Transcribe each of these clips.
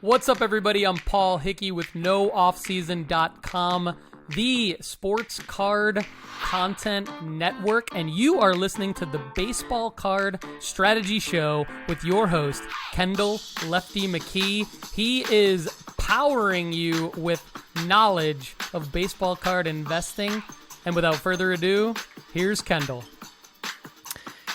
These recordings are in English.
What's up, everybody? I'm Paul Hickey with NoOffSeason.com, the sports card content network, and you are listening to the Baseball Card Strategy Show with your host, Kendall Lefty McKee. He is powering you with knowledge of baseball card investing. And without further ado, here's Kendall.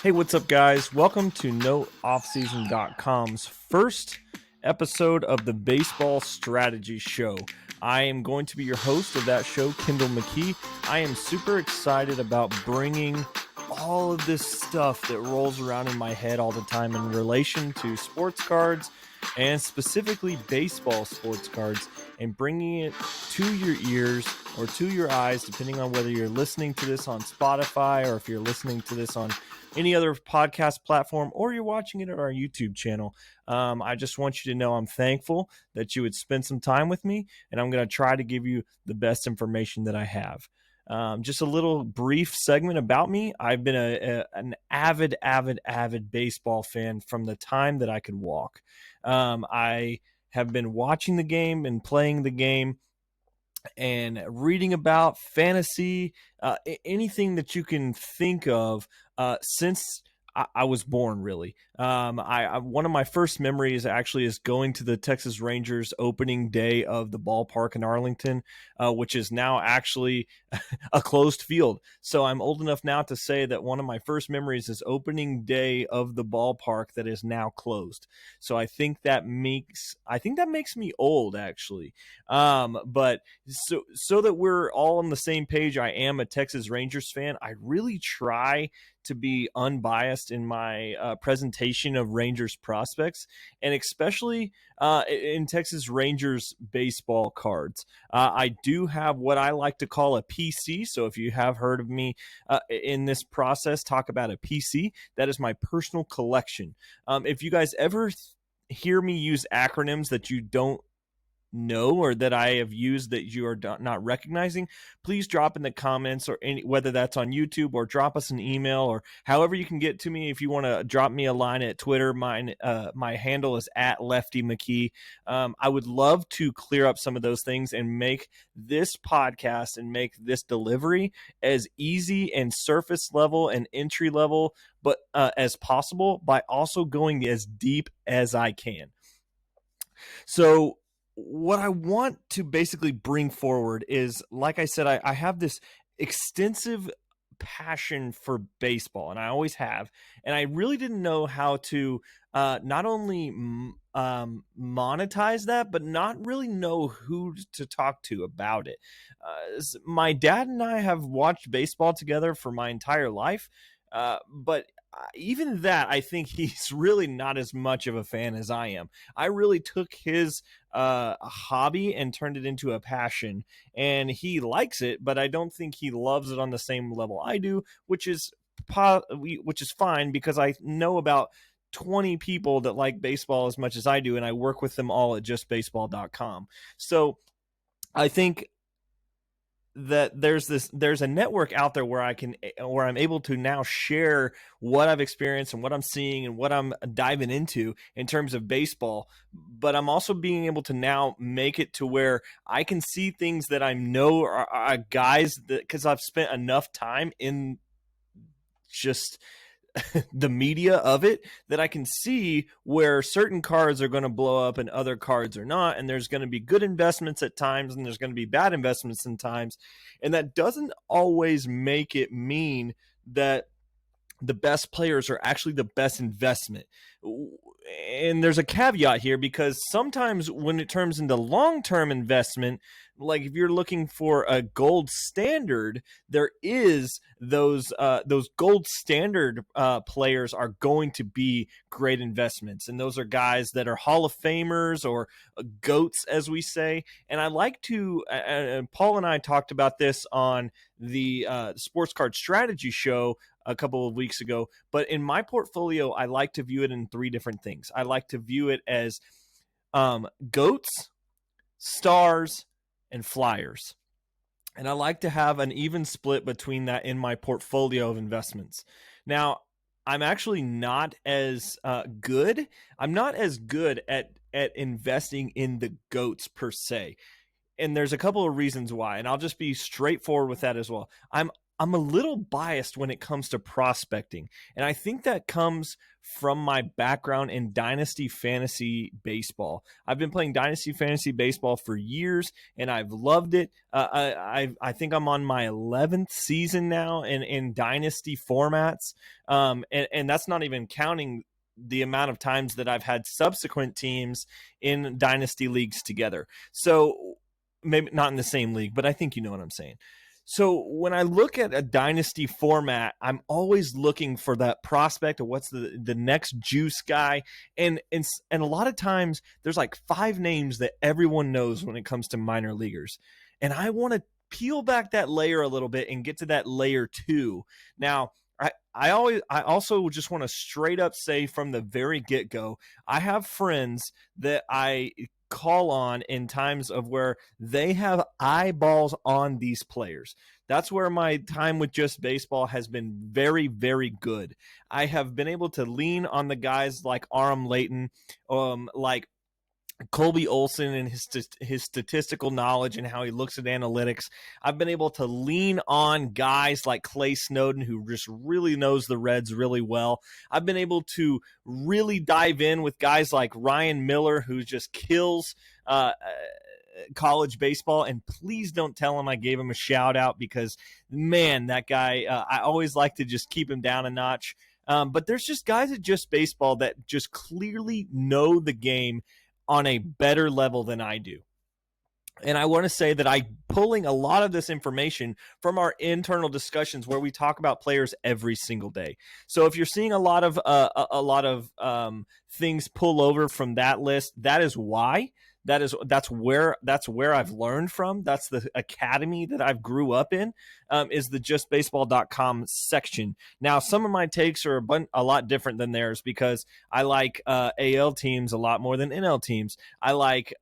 Hey, what's up, guys? Welcome to NoOffSeason.com's first episode of the Baseball Strategy Show. I am going to be your host of that show, Kendall McKee. I am super excited about bringing all of this stuff that rolls around in my head all the time in relation to sports cards and specifically baseball sports cards, and bringing it to your ears or to your eyes, depending on whether you're listening to this on Spotify or if you're listening to this on any other podcast platform or you're watching it on our YouTube channel. I just want you to know I'm thankful that you would spend some time with me, and I'm going to try to give you the best information that I have. Just a little brief segment about me. I've been an avid baseball fan from the time that I could walk. I have been watching the game and playing the game and reading about fantasy, anything that you can think of since I was born, really. One of my first memories actually is going to the Texas Rangers opening day of the ballpark in Arlington, which is now actually a closed field. So I'm old enough now to say that one of my first memories is opening day of the ballpark that is now closed. So I think that makes me old, actually. But so that we're all on the same page, I am a Texas Rangers fan. I really try to be unbiased in my presentation of Rangers prospects, and especially in Texas Rangers baseball cards. I do have what I like to call a PC. So if you have heard of me in this process talk about a PC, that is my personal collection. If you guys ever hear me use acronyms that you don't know or that I have used that you are not recognizing, please drop in the comments, or whether that's on YouTube, or drop us an email, or however you can get to me. If you want to drop me a line at Twitter, my handle is @LeftyMcKee. I would love to clear up some of those things and make this podcast and make this delivery as easy and surface level and entry level but as possible, by also going as deep as I can. So what I want to basically bring forward is, like I said, I have this extensive passion for baseball, and I always have, and I really didn't know how to not only monetize that, but not really know who to talk to about it. My dad and I have watched baseball together for my entire life, but even that, I think he's really not as much of a fan as I am. I really took his hobby and turned it into a passion, and he likes it, but I don't think he loves it on the same level I do, which is fine, because I know about 20 people that like baseball as much as I do, and I work with them all at justbaseball.com. So I think that there's a network out there where I'm able to now share what I've experienced and what I'm seeing and what I'm diving into in terms of baseball, but I'm also being able to now make it to where I can see things that I know are guys that, because I've spent enough time in just the media of it, that I can see where certain cards are going to blow up and other cards are not, and there's going to be good investments at times and there's going to be bad investments in times, and that doesn't always make it mean that the best players are actually the best investment. And there's a caveat here, because sometimes when it turns into long-term investment, like if you're looking for a gold standard, there is those gold standard players are going to be great investments, and those are guys that are Hall of Famers or GOATs, as we say. And I like to, and Paul and I talked about this on the Sports Card Strategy Show a couple of weeks ago, but in my portfolio, I like to view it in three different things. I like to view it as GOATs, stars, and flyers. And I like to have an even split between that in my portfolio of investments. Now, I'm actually not as good. I'm not as good at at investing in the GOATs per se. And there's a couple of reasons why, and I'll just be straightforward with that as well. I'm a little biased when it comes to prospecting, and I think that comes from my background in Dynasty Fantasy Baseball. I've been playing Dynasty Fantasy Baseball for years, and I've loved it. I think I'm on my 11th season now in Dynasty formats, and that's not even counting the amount of times that I've had subsequent teams in Dynasty leagues together. So maybe not in the same league, but I think you know what I'm saying. So when I look at a dynasty format, I'm always looking for that prospect of what's the next juice guy. And a lot of times there's like 5 names that everyone knows when it comes to minor leaguers. And I want to peel back that layer a little bit and get to that layer 2. Now, I also just want to straight up say from the very get-go, I have friends that I call on in times of where they have eyeballs on these players. That's where my time with Just Baseball has been very, very good. I have been able to lean on the guys like Aram Leighton, like Colby Olson and his statistical knowledge and how he looks at analytics. I've been able to lean on guys like Clay Snowden, who just really knows the Reds really well. I've been able to really dive in with guys like Ryan Miller, who just kills college baseball. And please don't tell him I gave him a shout out, because, man, that guy, I always like to just keep him down a notch. But there's just guys at Just Baseball that just clearly know the game on a better level than I do. And I want to say that I'm pulling a lot of this information from our internal discussions where we talk about players every single day. So if you're seeing a lot of things pull over from that list, that is why. That's where I've learned from. That's the academy that I've grew up in, is the justbaseball.com section. Now, some of my takes are a lot different than theirs, because I like AL teams a lot more than NL teams. I like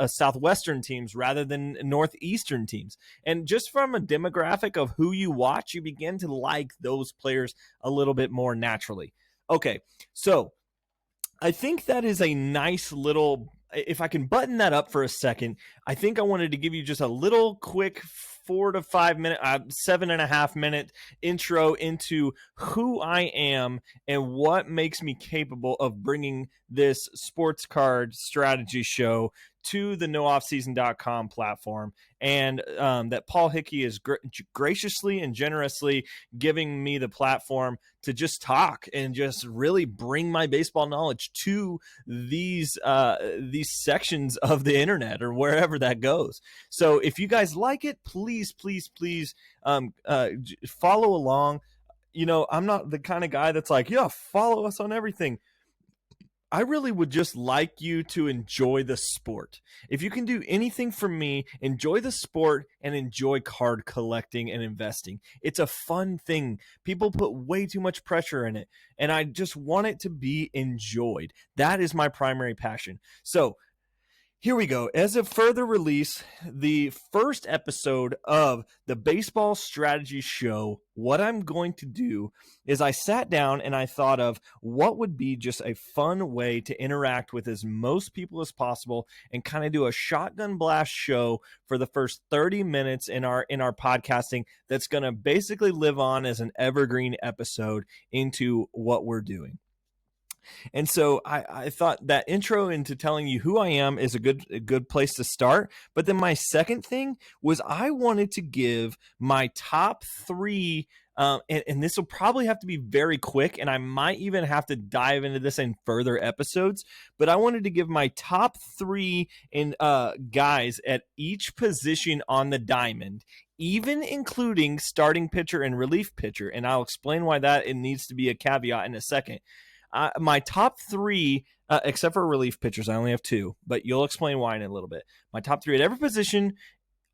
Southwestern teams rather than Northeastern teams. And just from a demographic of who you watch, you begin to like those players a little bit more naturally. Okay, so I think that is a nice little, if I can button that up for a second, I think I wanted to give you just a little quick 4 to 5 minute, 7.5 minute intro into who I am and what makes me capable of bringing this sports card strategy show to the nooffseason.com platform, and that Paul Hickey is graciously and generously giving me the platform to just talk and just really bring my baseball knowledge to these sections of the internet or wherever that goes. So if you guys like it, please follow along. You know, I'm not the kind of guy that's like, yeah, follow us on everything. I really would just like you to enjoy the sport. If you can do anything for me, enjoy the sport and enjoy card collecting and investing. It's a fun thing. People put way too much pressure in it, and I just want it to be enjoyed. That is my primary passion. So here we go. As a further release, the first episode of the Baseball Strategy Show, what I'm going to do is I sat down and I thought of what would be just a fun way to interact with as most people as possible and kind of do a shotgun blast show for the first 30 minutes in our podcasting that's going to basically live on as an evergreen episode into what we're doing. And so I thought that intro into telling you who I am is a good place to start. But then my second thing was I wanted to give my top 3, and this will probably have to be very quick, and I might even have to dive into this in further episodes. But I wanted to give my top 3 guys at each position on the diamond, even including starting pitcher and relief pitcher. And I'll explain why that it needs to be a caveat in a second. My top 3, except for relief pitchers, I only have 2, but you'll explain why in a little bit. My top 3 at every position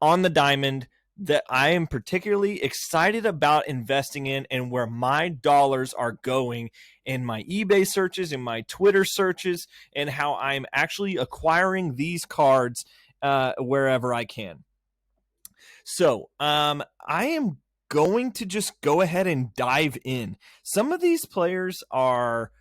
on the diamond that I am particularly excited about investing in and where my dollars are going in my eBay searches, in my Twitter searches, and how I'm actually acquiring these cards wherever I can. So I am going to just go ahead and dive in. Some of these players are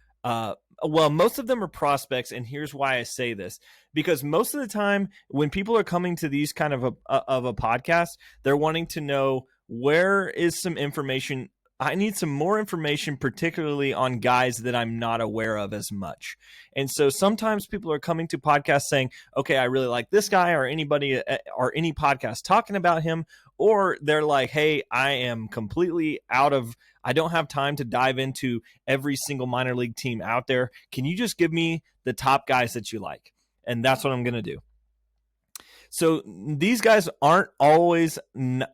Well, most of them are prospects, and here's why I say this. Because most of the time when people are coming to these kind of a podcast, they're wanting to know where is some information. I need some more information, particularly on guys that I'm not aware of as much. And so sometimes people are coming to podcasts saying, okay, I really like this guy, or anybody or any podcast talking about him. Or they're like, hey, I am completely I don't have time to dive into every single minor league team out there. Can you just give me the top guys that you like? And that's what I'm going to do. So these guys aren't always,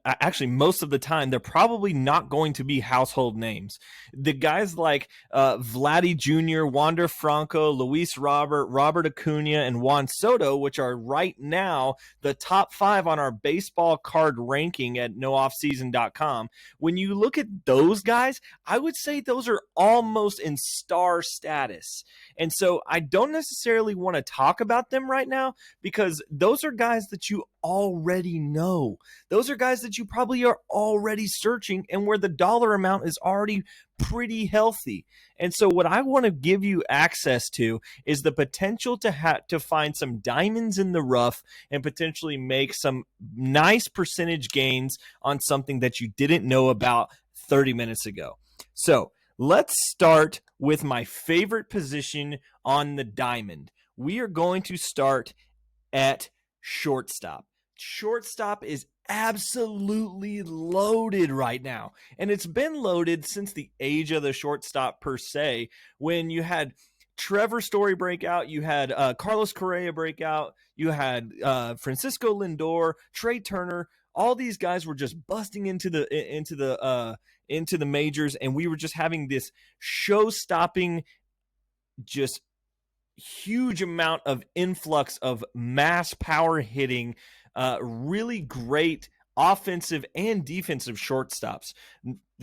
actually most of the time, they're probably not going to be household names. The guys like Vladdy Jr., Wander Franco, Luis Robert, Robert Acuna, and Juan Soto, which are right now the top 5 on our baseball card ranking at nooffseason.com. When you look at those guys, I would say those are almost in star status. And so I don't necessarily want to talk about them right now, because those are guys that you already know. Those are guys that you probably are already searching, and where the dollar amount is already pretty healthy. And so what I want to give you access to is the potential to find some diamonds in the rough and potentially make some nice percentage gains on something that you didn't know about 30 minutes ago. So let's start with my favorite position on the diamond. We are going to start at shortstop. Shortstop is absolutely loaded right now. And it's been loaded since the age of the shortstop per se, when you had Trevor Story breakout, you had Carlos Correa breakout, you had Francisco Lindor, Trey Turner. All these guys were just busting into the majors, and we were just having this show-stopping, just huge amount of influx of mass power hitting, really great offensive and defensive shortstops.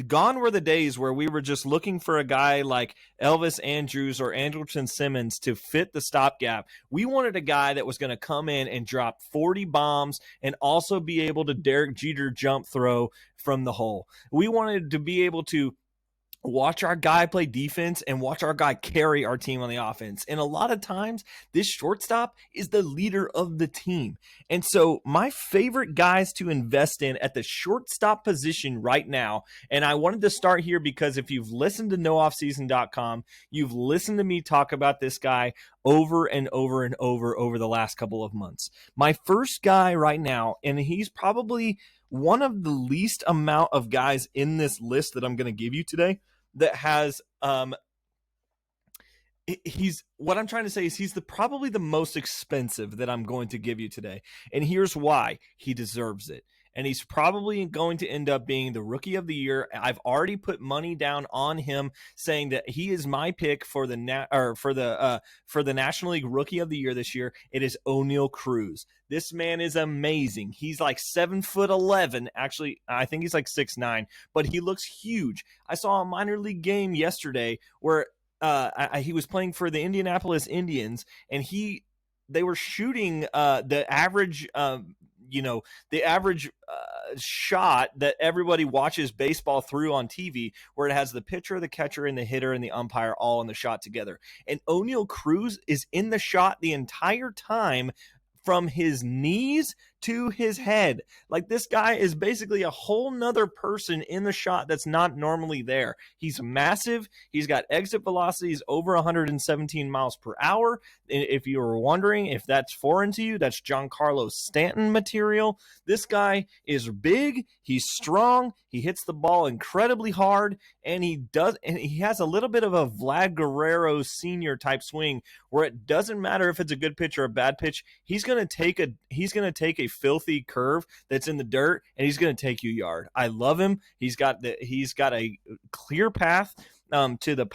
Gone were the days where we were just looking for a guy like Elvis Andrus or Andrelton Simmons to fit the stopgap. We wanted a guy that was going to come in and drop 40 bombs and also be able to Derek Jeter jump throw from the hole. We wanted to be able to watch our guy play defense and watch our guy carry our team on the offense. And a lot of times, this shortstop is the leader of the team. And so my favorite guys to invest in at the shortstop position right now, and I wanted to start here because if you've listened to nooffseason.com, you've listened to me talk about this guy over and over and over the last couple of months. My first guy right now, and he's probably one of the least amount of guys in this list that I'm going to give you today that has he's what I'm trying to say is he's probably the most expensive that I'm going to give you today. And here's why. He deserves it. And he's probably going to end up being the rookie of the year. I've already put money down on him, saying that he is my pick for the National League Rookie of the Year this year. It is Oneil Cruz. This man is amazing. He's like 7'11". Actually, I think he's like 6'9", but he looks huge. I saw a minor league game yesterday where he was playing for the Indianapolis Indians, and they were shooting the average shot that everybody watches baseball through on TV, where it has the pitcher, the catcher, and the hitter and the umpire all in the shot together. And Oneil Cruz is in the shot the entire time, from his knees to his head. Like, this guy is basically a whole nother person in the shot that's not normally there. He's massive. He's got exit velocities over 117 miles per hour. If you were wondering if that's foreign to you, that's Giancarlo Stanton material. This guy is big. He's strong. He hits the ball incredibly hard, and he has a little bit of a Vlad Guerrero Sr. type swing, where it doesn't matter if it's a good pitch or a bad pitch. He's going to take a filthy curve that's in the dirt, and he's going to take you yard. I love him. He's got a clear path to the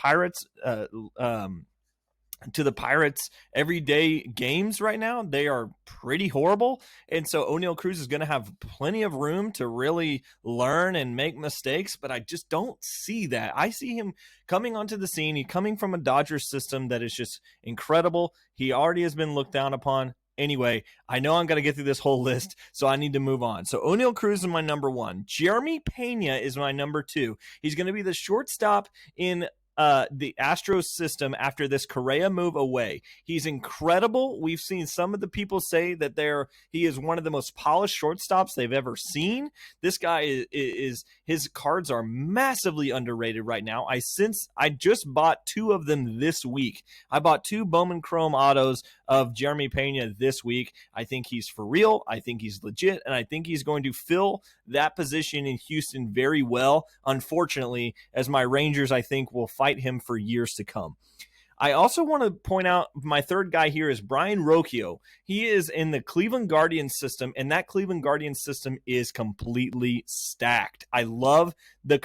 Pirates everyday games right now. They are pretty horrible. And so Oneil Cruz is going to have plenty of room to really learn and make mistakes, but I just don't see that. I see him coming onto the scene. He's coming from a Dodgers system that is just incredible. He already has been looked down upon. Anyway, I know I'm going to get through this whole list, so I need to move on. So Oneil Cruz is my number one. Jeremy Peña is my number two. He's going to be the shortstop in the Astros system after this Correa move away. He's incredible. We've seen some of the people say that he is one of the most polished shortstops they've ever seen. This guy is his cards are massively underrated right now. I just bought 2 of them this week. I bought 2 Bowman Chrome autos of Jeremy Peña this week. I think he's for real. I think he's legit, and I think he's going to fill that position in Houston very well. Unfortunately, as my Rangers, I think, will fight him for years to come. I also want to point out my third guy here is Brian Rocchio. He is in the Cleveland Guardians system, and that Cleveland Guardians system is completely stacked. I love the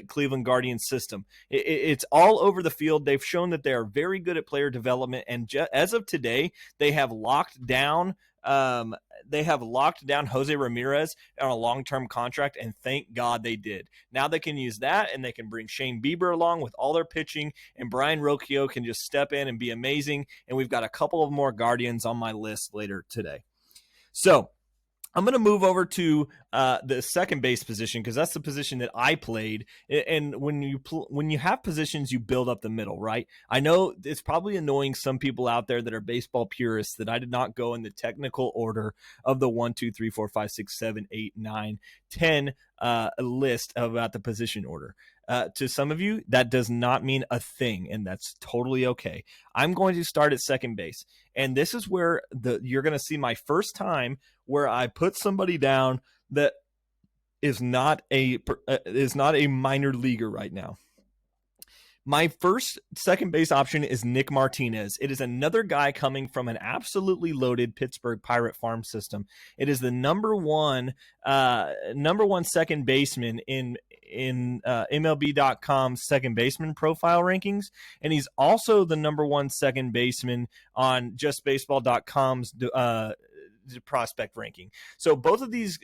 Cleveland Guardians system. It's all over the field. They've shown that they are very good at player development, and as of today, they have locked down Jose Ramirez on a long-term contract, and thank God they did. Now they can use that, and they can bring Shane Bieber along with all their pitching, and Brian Rocchio can just step in and be amazing, and we've got a couple of more Guardians on my list later today. So I'm going to move over to the second base position because that's the position that I played. And when you have positions, you build up the middle, right? I know it's probably annoying some people out there that are baseball purists that I did not go in the technical order of the 1, 2, 3, 4, 5, 6, 7, 8, 9, 10 list about the position order. To some of you, that does not mean a thing, and that's totally okay. I'm going to start at second base, and this is where you're going to see my first time where I put somebody down that is not a minor leaguer right now. My first second base option is Nick Martinez. It is another guy coming from an absolutely loaded Pittsburgh Pirate farm system. It is the number one second baseman in MLB.com's second baseman profile rankings, and he's also the number one second baseman on JustBaseball.com's prospect ranking. So both of these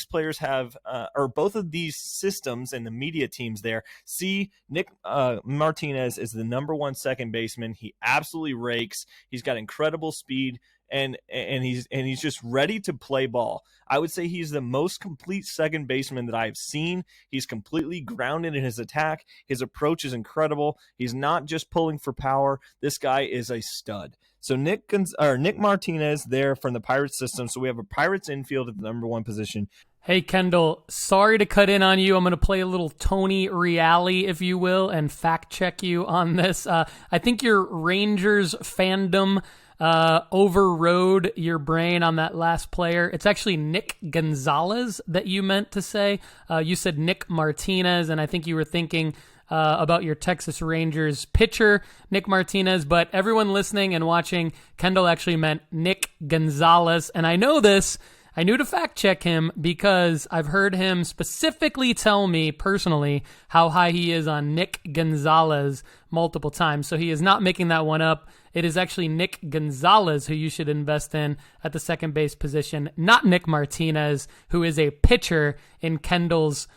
players have, or both of these systems and the media teams there see Nick Martinez is the number one second baseman. He absolutely rakes. He's got incredible speed, and he's just ready to play ball. I would say he's the most complete second baseman that I've seen. He's completely grounded in his attack. His approach is incredible. He's not just pulling for power. This guy is a stud. So Nick Martinez there from the Pirates system. So we have a Pirates infield at the number one position. Hey, Kendall, sorry to cut in on you. I'm going to play a little Tony Reale, if you will, and fact check you on this. I think your Rangers fandom overrode your brain on that last player. It's actually Nick Gonzales that you meant to say. You said Nick Martinez, and I think you were thinking about your Texas Rangers pitcher, Nick Martinez, but everyone listening and watching, Kendall actually meant Nick Gonzales, and I know this. I knew to fact check him because I've heard him specifically tell me personally how high he is on Nick Gonzales multiple times. So he is not making that one up. It is actually Nick Gonzales who you should invest in at the second base position, not Nick Martinez, who is a pitcher in Kendall's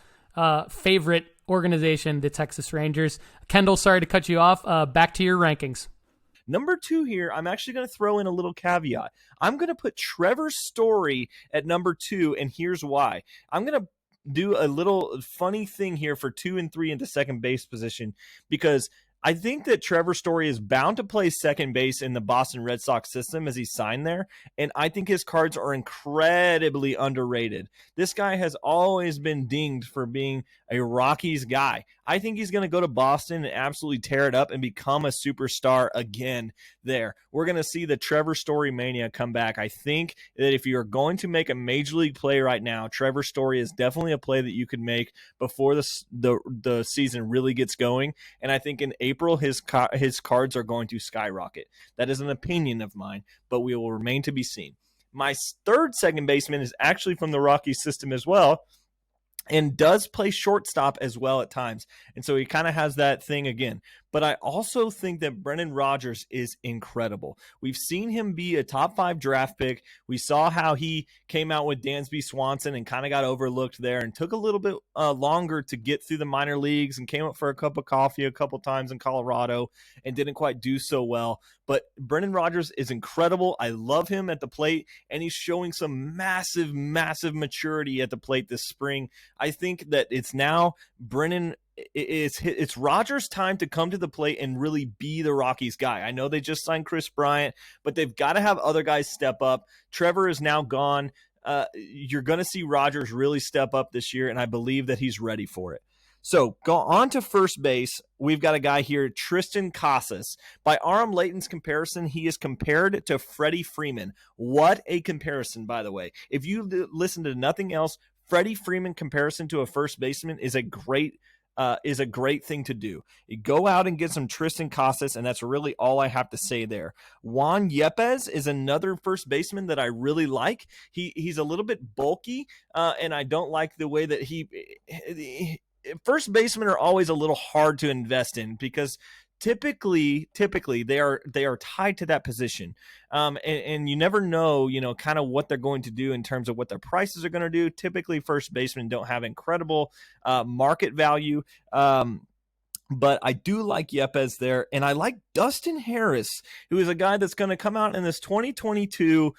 favorite organization, the Texas Rangers. Kendall, sorry to cut you off. Back to your rankings. Number 2 here, I'm actually going to throw in a little caveat. I'm going to put Trevor Story at number 2, and here's why. I'm going to do a little funny thing here for 2 and 3 into second base position because I think that Trevor Story is bound to play second base in the Boston Red Sox system as he signed there, and I think his cards are incredibly underrated. This guy has always been dinged for being a Rockies guy. I think he's going to go to Boston and absolutely tear it up and become a superstar again there. We're going to see the Trevor Story mania come back. I think that if you're going to make a major league play right now, Trevor Story is definitely a play that you could make before the season really gets going, and I think in April, his cards are going to skyrocket. That is an opinion of mine, but we will remain to be seen. My third second baseman is actually from the Rockies system as well, and does play shortstop as well at times. And so he kind of has that thing again. But I also think that Brennan Rogers is incredible. We've seen him be a top 5 draft pick. We saw how he came out with Dansby Swanson and kind of got overlooked there and took a little bit longer to get through the minor leagues and came up for a cup of coffee a couple times in Colorado and didn't quite do so well. But Brennan Rogers is incredible. I love him at the plate, and he's showing some massive, massive maturity at the plate this spring. I think that it's now Brennan. It's Rogers' time to come to the plate and really be the Rockies guy. I know they just signed Chris Bryant, but they've got to have other guys step up. Trevor is now gone. You're going to see Rogers really step up this year, and I believe that he's ready for it. So go on to first base. We've got a guy here, Triston Casas. By Aram Leighton's comparison, he is compared to Freddie Freeman. What a comparison, by the way. If you listen to nothing else, Freddie Freeman comparison to a first baseman is a great thing to do. You go out and get some Triston Casas, and that's really all I have to say there. Juan Yepez is another first baseman that I really like. He's a little bit bulky, and I don't like the way that first basemen are always a little hard to invest in because typically they are tied to that position. And you never know, kind of what they're going to do in terms of what their prices are going to do. Typically first basemen don't have incredible market value. But I do like Yepez there, and I like Dustin Harris, who is a guy that's going to come out in this 2022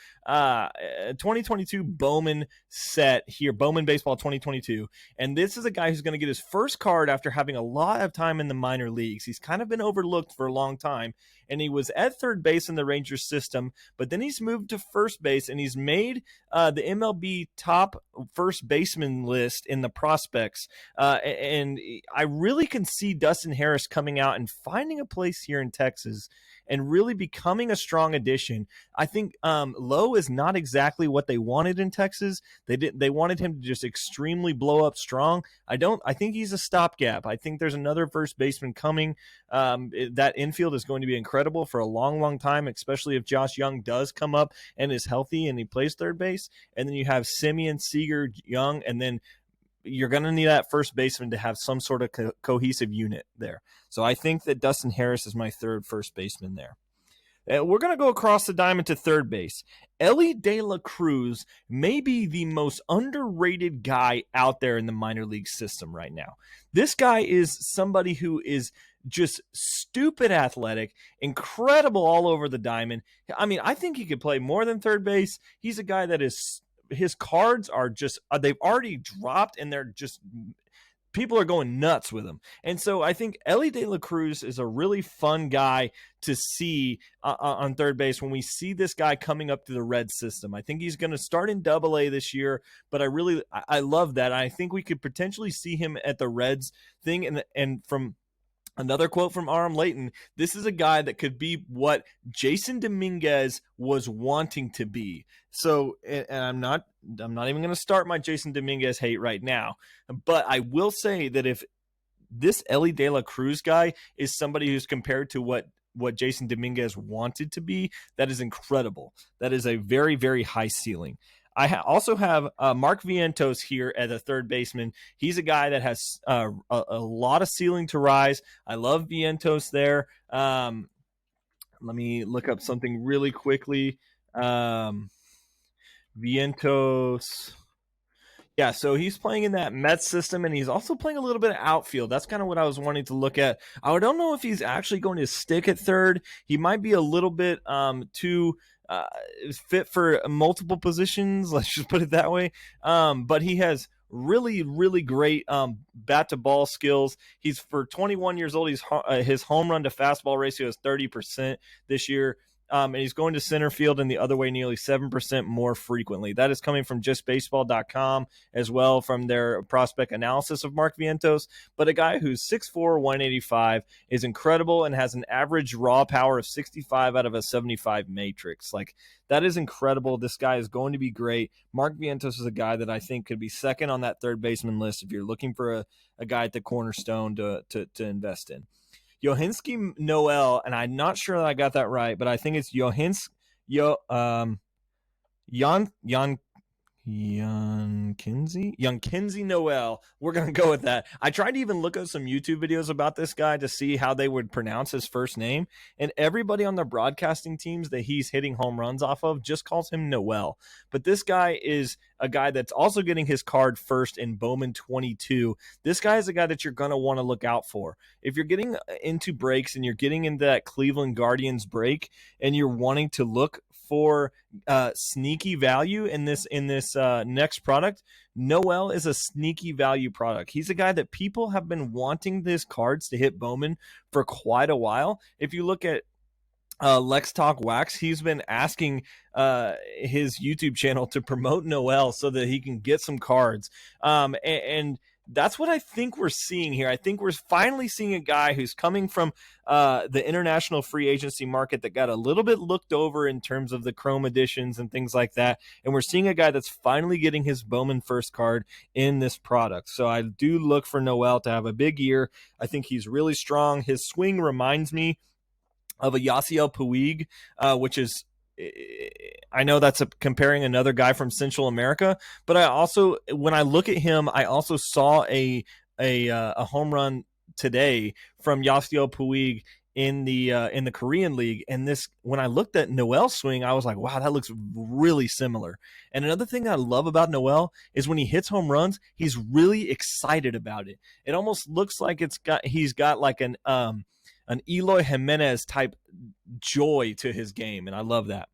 Bowman set here, Bowman Baseball 2022. And this is a guy who's going to get his first card after having a lot of time in the minor leagues. He's kind of been overlooked for a long time, and he was at third base in the Rangers system, but then he's moved to first base, and he's made the MLB top first baseman list in the prospects. And I really can see Dustin Harris coming out and finding a place here in Texas and really becoming a strong addition. I think Lowe is not exactly what they wanted in Texas. They wanted him to just extremely blow up strong. I think he's a stopgap. I think there's another first baseman coming. That infield is going to be incredible for a long, long time, especially if Josh Young does come up and is healthy and he plays third base. And then you have Simeon, Seager, Young, and then you're going to need that first baseman to have some sort of cohesive unit there. So I think that Dustin Harris is my third first baseman there. We're going to go across the diamond to third base. Elly De La Cruz may be the most underrated guy out there in the minor league system right now. This guy is somebody who is just stupid athletic, incredible all over the diamond. I mean, I think he could play more than third base. He's a guy that his cards are just, they've already dropped, and they're just, people are going nuts with him. And so I think Elly De La Cruz is a really fun guy to see on third base when we see this guy coming up to the red system. I think he's going to start in Double-A this year, but I love that. I think we could potentially see him at the Reds thing. And from another quote from Aram Leighton, this is a guy that could be what Jason Dominguez was wanting to be. So, and I'm not even going to start my Jason Dominguez hate right now, but I will say that if this Elly De La Cruz guy is somebody who's compared to what Jason Dominguez wanted to be, that is incredible. That is a very, very high ceiling. I also have Mark Vientos here as a third baseman. He's a guy that has a lot of ceiling to rise. I love Vientos there. Let me look up something really quickly. Vientos. Yeah, so he's playing in that Mets system, and he's also playing a little bit of outfield. That's kind of what I was wanting to look at. I don't know if he's actually going to stick at third. He might be a little bit too fit for multiple positions. Let's just put it that way. But he has really, really great bat to ball skills. He's for 21 years old. His home run to fastball ratio is 30% this year. And he's going to center field and the other way nearly 7% more frequently. That is coming from justbaseball.com as well, from their prospect analysis of Mark Vientos. But a guy who's 6'4", 185 is incredible and has an average raw power of 65 out of a 75 matrix. Like, that is incredible. This guy is going to be great. Mark Vientos is a guy that I think could be second on that third baseman list if you're looking for a guy at the cornerstone to invest in. Yohinsky Noel, and I'm not sure that I got that right, but I think it's Younkinsey Noel. We're going to go with that. I tried to even look at some YouTube videos about this guy to see how they would pronounce his first name, and everybody on the broadcasting teams that he's hitting home runs off of just calls him Noel. But this guy is a guy that's also getting his card first in Bowman 22. This guy is a guy that you're going to want to look out for. If you're getting into breaks and you're getting into that Cleveland Guardians break and you're wanting to look for sneaky value in this next product, Noel is a sneaky value product. He's a guy that people have been wanting these cards to hit Bowman for quite a while. If you look at Lex Talk Wax, he's been asking his YouTube channel to promote Noel so that he can get some cards. And that's what I think we're seeing here. I think we're finally seeing a guy who's coming from the international free agency market that got a little bit looked over in terms of the Chrome editions and things like that. And we're seeing a guy that's finally getting his Bowman first card in this product. So I do look for Noel to have a big year. I think he's really strong. His swing reminds me of a Yasiel Puig, which is, I know that's comparing another guy from Central America, but I also, when I look at him, I also saw a home run today from Yasiel Puig in the Korean League. And this, when I looked at Noel's swing, I was like, wow, that looks really similar. And another thing I love about Noel is when he hits home runs, he's really excited about it. It almost looks like he's got like an Eloy Jimenez type joy to his game, and I love that.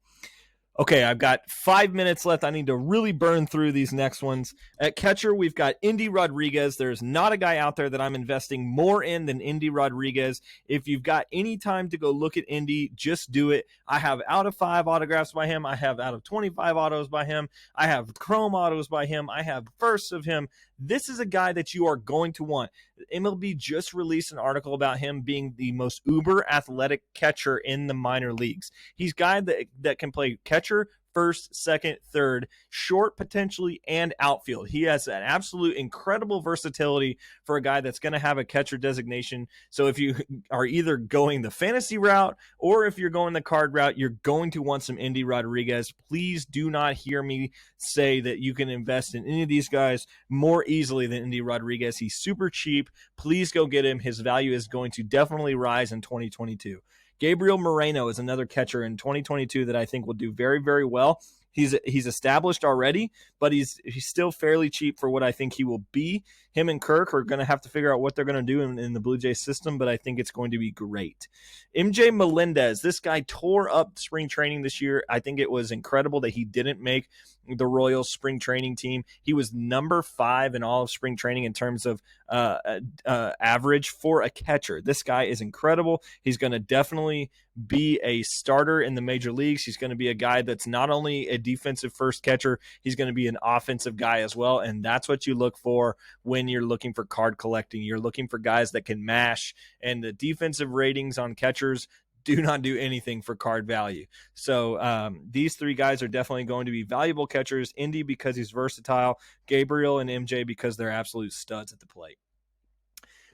Okay, I've got 5 minutes left. I need to really burn through these next ones. At catcher, we've got Endy Rodriguez. There's not a guy out there that I'm investing more in than Endy Rodriguez. If you've got any time to go look at Endy, just do it. I have out of 5 autographs by him. I have out of 25 autos by him. I have chrome autos by him. I have firsts of him. This is a guy that you are going to want. MLB just released an article about him being the most uber athletic catcher in the minor leagues. He's a guy that can play catcher, first, second, third, short potentially, and outfield. He has an absolute incredible versatility for a guy that's going to have a catcher designation. So if you are either going the fantasy route or if you're going the card route, you're going to want some Endy Rodriguez. Please do not hear me say that you can invest in any of these guys more easily than Endy Rodriguez. He's super cheap. Please go get him. His value is going to definitely rise in 2022. Gabriel Moreno is another catcher in 2022 that I think will do very, very well. He's established already, but he's still fairly cheap for what I think he will be. Him and Kirk are going to have to figure out what they're going to do in the Blue Jays system, but I think it's going to be great. MJ Melendez, this guy tore up spring training this year. I think it was incredible that he didn't make the Royals spring training team. He was number 5 in all of spring training in terms of average for a catcher. This guy is incredible. He's going to definitely be a starter in the major leagues. He's going to be a guy that's not only a defensive first catcher, he's going to be an offensive guy as well. And that's what you look for when you're looking for card collecting. You're looking for guys that can mash, and the defensive ratings on catchers do not do anything for card value. So these 3 guys are definitely going to be valuable catchers. Endy because he's versatile, Gabriel and MJ because they're absolute studs at the plate.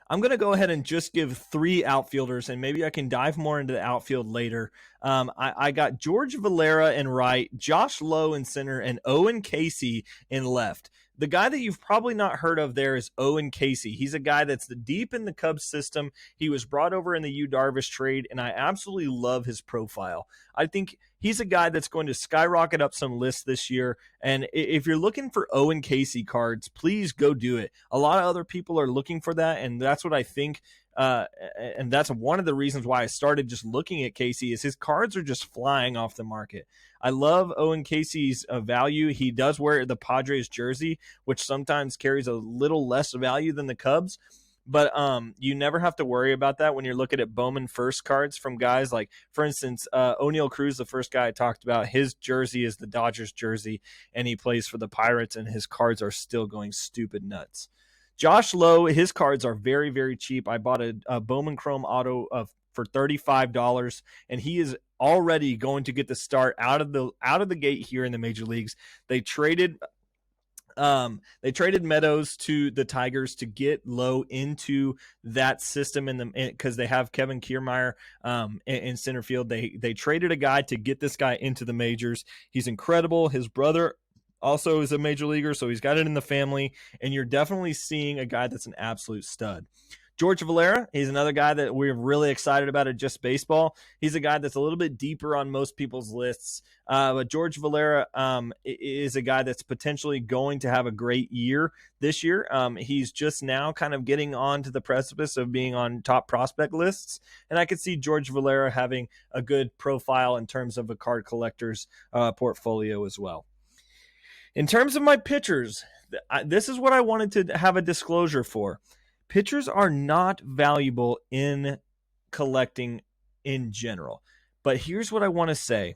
I'm going to go ahead and just give 3 outfielders, and maybe I can dive more into the outfield later. I got George Valera in right, Josh Lowe in center, and Owen Casey in left. The guy that you've probably not heard of there is Owen Casey. He's a guy that's deep in the Cubs system. He was brought over in the Yu Darvish trade, and I absolutely love his profile. I think he's a guy that's going to skyrocket up some lists this year. And if you're looking for Owen Casey cards, please go do it. A lot of other people are looking for that, and that's what I think. And that's one of the reasons why I started just looking at Casey is his cards are just flying off the market. I love Owen Casey's value. He does wear the Padres jersey, which sometimes carries a little less value than the Cubs. But you never have to worry about that when you're looking at Bowman first cards from guys like, for instance, Oneil Cruz, the first guy I talked about. His jersey is the Dodgers jersey, and he plays for the Pirates, and his cards are still going stupid nuts. Josh Lowe, his cards are very, very cheap. I bought a Bowman Chrome auto for $35, and he is already going to get the start out of the gate here in the major leagues. They traded Meadows to the Tigers to get Lowe into that system because they have Kevin Kiermaier in center field. They traded a guy to get this guy into the majors. He's incredible. His brother also is a major leaguer, so he's got it in the family, and you're definitely seeing a guy that's an absolute stud. George Valera, he's another guy that we're really excited about at Just Baseball. He's a guy that's a little bit deeper on most people's lists. But George Valera is a guy that's potentially going to have a great year this year. He's just now kind of getting on to the precipice of being on top prospect lists. And I could see George Valera having a good profile in terms of a card collector's portfolio as well. In terms of my pitchers, this is what I wanted to have a disclosure for. Pitchers are not valuable in collecting in general. But here's what I want to say.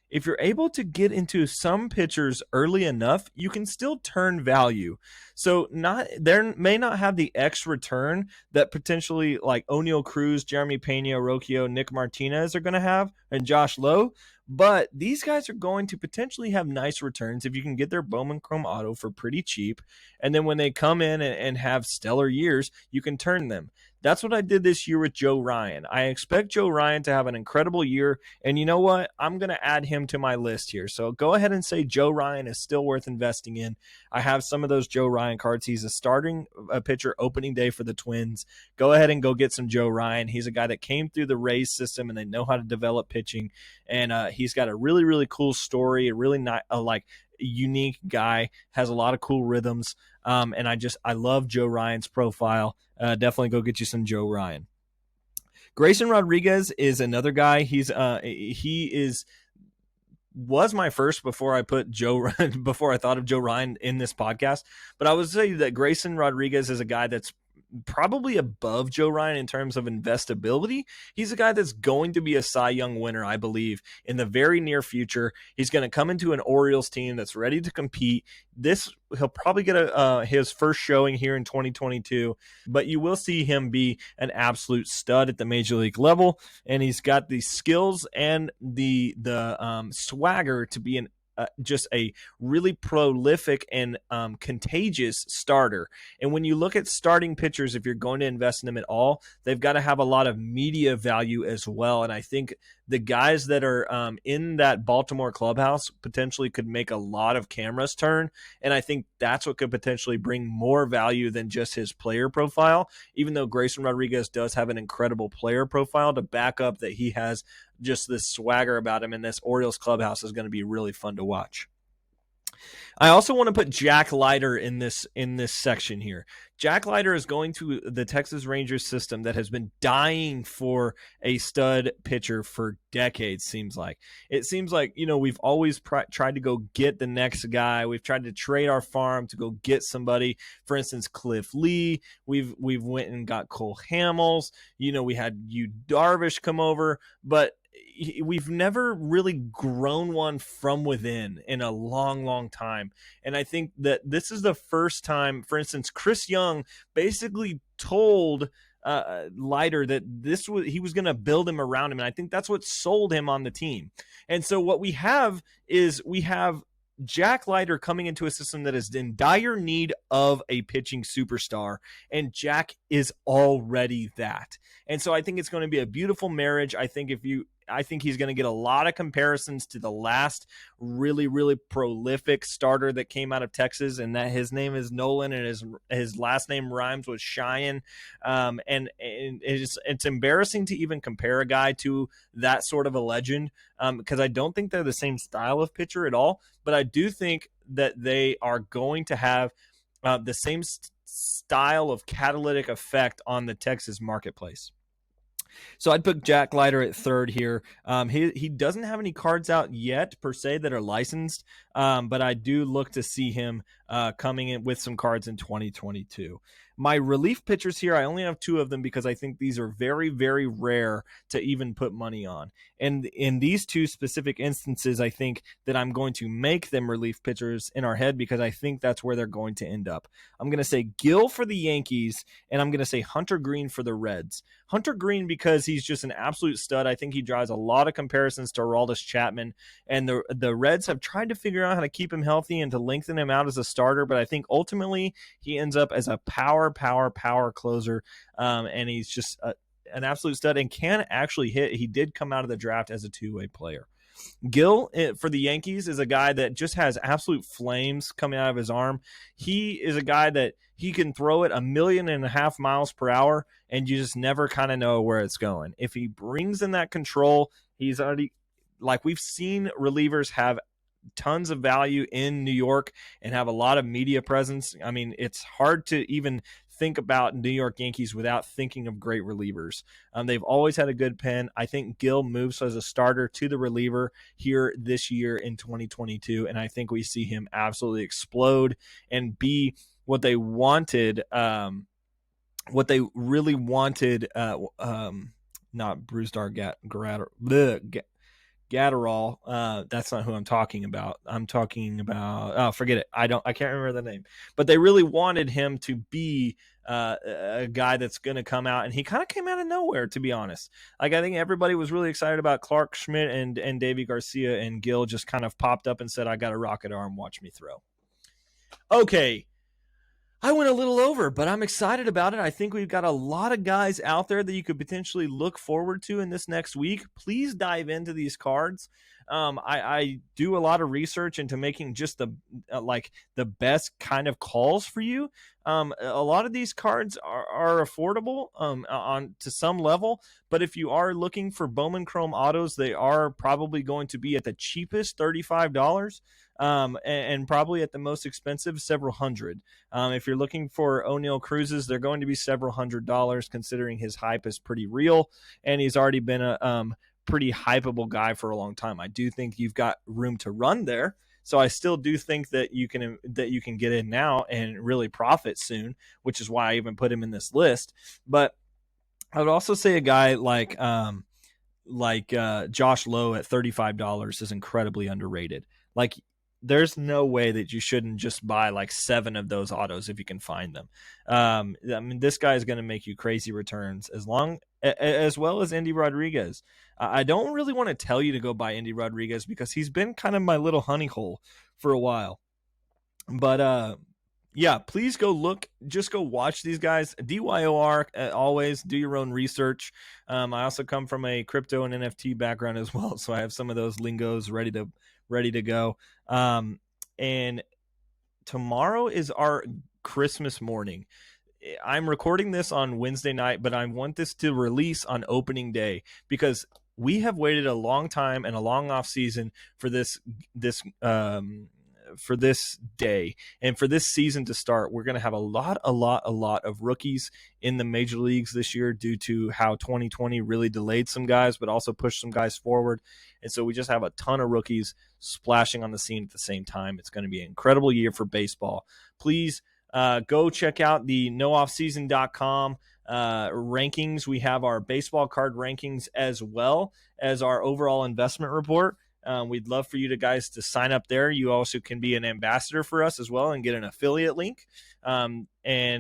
If you're able to get into some pitchers early enough, you can still turn value. So there may not have the X return that potentially like Oneil Cruz, Jeremy Peña, Rocchio, Nick Martinez are going to have, and Josh Lowe. But these guys are going to potentially have nice returns if you can get their Bowman Chrome Auto for pretty cheap. And then when they come in and have stellar years, you can turn them. That's what I did this year with Joe Ryan. I expect Joe Ryan to have an incredible year. And you know what? I'm going to add him to my list here. So go ahead and say Joe Ryan is still worth investing in. I have some of those Joe Ryan cards. He's a starting pitcher opening day for the Twins. Go ahead and go get some Joe Ryan. He's a guy that came through the Rays system and they know how to develop pitching. And he's got a really, really cool story, a really unique guy, has a lot of cool rhythms. And I love Joe Ryan's profile. Definitely go get you some Joe Ryan. Grayson Rodriguez is another guy. Was my first before I put before I thought of Joe Ryan in this podcast. But I would say that Grayson Rodriguez is a guy that's probably above Joe Ryan in terms of investability. He's a guy that's going to be a Cy Young winner, I believe, in the very near future. He's going to come into an Orioles team that's ready to compete. He'll probably get his first showing here in 2022, but you will see him be an absolute stud at the major league level, and he's got the skills and the swagger to be just a really prolific and contagious starter. And when you look at starting pitchers, if you're going to invest in them at all, they've got to have a lot of media value as well. And I think the guys that are in that Baltimore clubhouse potentially could make a lot of cameras turn. And I think that's what could potentially bring more value than just his player profile, even though Grayson Rodriguez does have an incredible player profile to back up that he has just this swagger about him, and this Orioles clubhouse is going to be really fun to watch. I also want to put Jack Leiter in this section here. Jack Leiter is going to the Texas Rangers system that has been dying for a stud pitcher for decades, seems like. It seems like, we've always tried to go get the next guy. We've tried to trade our farm to go get somebody. For instance, Cliff Lee. We've went and got Cole Hamels. We had Yu Darvish come over, but we've never really grown one from within in a long, long time. And I think that this is the first time, for instance, Chris Young basically told Leiter that he was going to build him around him. And I think that's what sold him on the team. And so what we have is Jack Leiter coming into a system that is in dire need of a pitching superstar, and Jack is already that. And so I think it's going to be a beautiful marriage. I think he's going to get a lot of comparisons to the last really, really prolific starter that came out of Texas, and that his name is Nolan, and his last name rhymes with Cheyenne. And it's embarrassing to even compare a guy to that sort of a legend, because I don't think they're the same style of pitcher at all. But I do think that they are going to have the same style of catalytic effect on the Texas marketplace. So I'd put Jack Leiter at third here. He doesn't have any cards out yet per se that are licensed, but I do look to see him coming in with some cards in 2022. My relief pitchers here, I only have two of them because I think these are very, very rare to even put money on. And in these two specific instances, I think that I'm going to make them relief pitchers in our head because I think that's where they're going to end up. I'm going to say Gill for the Yankees, and I'm going to say Hunter Green for the Reds. Hunter Green because he's just an absolute stud. I think he draws a lot of comparisons to Aroldis Chapman, and the Reds have tried to figure out how to keep him healthy and to lengthen him out as a starter, but I think ultimately he ends up as a power closer, and he's just an absolute stud and can actually hit. He did come out of the draft as a two-way player. Gil for the Yankees is a guy that just has absolute flames coming out of his arm. He is a guy that he can throw it 1.5 million miles per hour, and you just never kind of know where it's going. If he brings in that control, he's already, like we've seen relievers have tons of value in New York and have a lot of media presence. I mean, it's hard to even think about New York Yankees without thinking of great relievers. They've always had a good pen. I think Gil moves as a starter to the reliever here this year in 2022, and I think we see him absolutely explode and be what they wanted, what they really wanted, not Bruce Gatterall. That's not who I'm talking about. I'm talking about, forget it. I can't remember the name, but they really wanted him to be a guy that's going to come out, and he kind of came out of nowhere, to be honest. Like, I think everybody was really excited about Clark Schmidt and Davey Garcia, and Gil just kind of popped up and said, I got a rocket arm. Watch me throw. Okay. I went a little over, but I'm excited about it. I think we've got a lot of guys out there that you could potentially look forward to in this next week. Please dive into these cards. I do a lot of research into making just the best kind of calls for you. A lot of these cards are affordable on to some level, but if you are looking for Bowman Chrome autos, they are probably going to be at the cheapest $35. And probably at the most expensive, several hundred. If you're looking for Oneil Cruzes, they're going to be several $100s, considering his hype is pretty real, and he's already been a pretty hypeable guy for a long time. I do think you've got room to run there, so I still do think that you can get in now and really profit soon, which is why I even put him in this list. But I would also say a guy like Josh Lowe at $35 is incredibly underrated. Like, there's no way that you shouldn't just buy like 7 of those autos if you can find them. I mean, this guy is going to make you crazy returns as well as Endy Rodriguez. I don't really want to tell you to go buy Endy Rodriguez because he's been kind of my little honey hole for a while. But yeah, please go look. Just go watch these guys. DYOR, always do your own research. I also come from a crypto and NFT background as well, so I have some of those lingos ready to go. And tomorrow is our Christmas morning. I'm recording this on Wednesday night, but I want this to release on opening day because we have waited a long time and a long off season for this day and for this season to start. We're going to have a lot of rookies in the major leagues this year due to how 2020 really delayed some guys, but also pushed some guys forward. And so we just have a ton of rookies splashing on the scene at the same time. It's going to be an incredible year for baseball. Please go check out the nooffseason.com rankings. We have our baseball card rankings as well as our overall investment report. We'd love for you guys to sign up there. You also can be an ambassador for us as well and get an affiliate link. And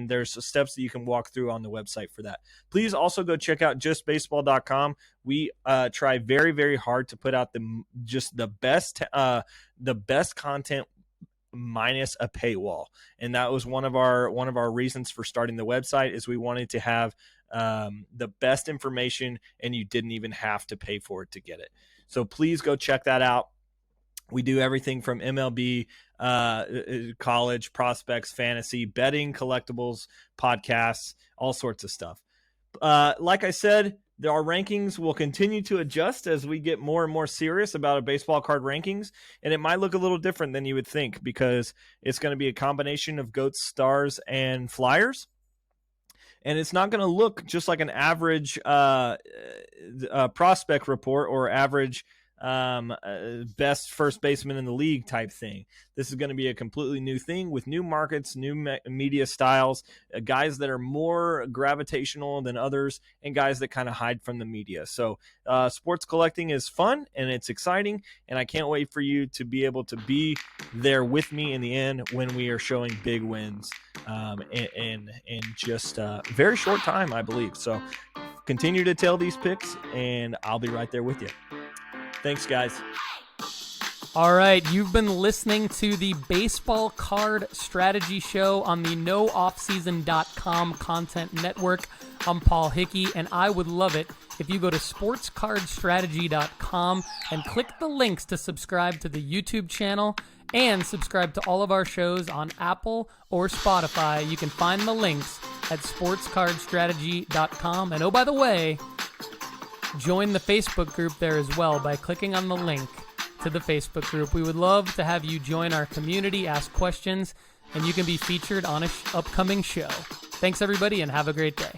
there's steps that you can walk through on the website for that. Please also go check out justbaseball.com. We try very, very hard to put out the best content minus a paywall. And that was one of our reasons for starting the website, is we wanted to have the best information and you didn't even have to pay for it to get it. So please go check that out. We do everything from MLB, college, prospects, fantasy, betting, collectibles, podcasts, all sorts of stuff. Like I said, our rankings will continue to adjust as we get more and more serious about a baseball card rankings. And it might look a little different than you would think because it's going to be a combination of GOATs, stars, and flyers. And it's not going to look just like an average prospect report or average best first baseman in the league type thing. This is going to be a completely new thing with new markets, new media styles, guys that are more gravitational than others, and guys that kind of hide from the media. So sports collecting is fun and it's exciting, and I can't wait for you to be able to be there with me in the end when we are showing big wins in just a very short time, I believe. So continue to tell these picks, and I'll be right there with you. Thanks, guys. All right, you've been listening to the Baseball Card Strategy Show on the NoOffSeason.com Content Network. I'm Paul Hickey, and I would love it if you go to SportsCardStrategy.com and click the links to subscribe to the YouTube channel and subscribe to all of our shows on Apple or Spotify. You can find the links at SportsCardStrategy.com. And oh, by the way, join the Facebook group there as well by clicking on the link to the Facebook group. We would love to have you join our community, ask questions, and you can be featured on an upcoming show. Thanks, everybody, and have a great day.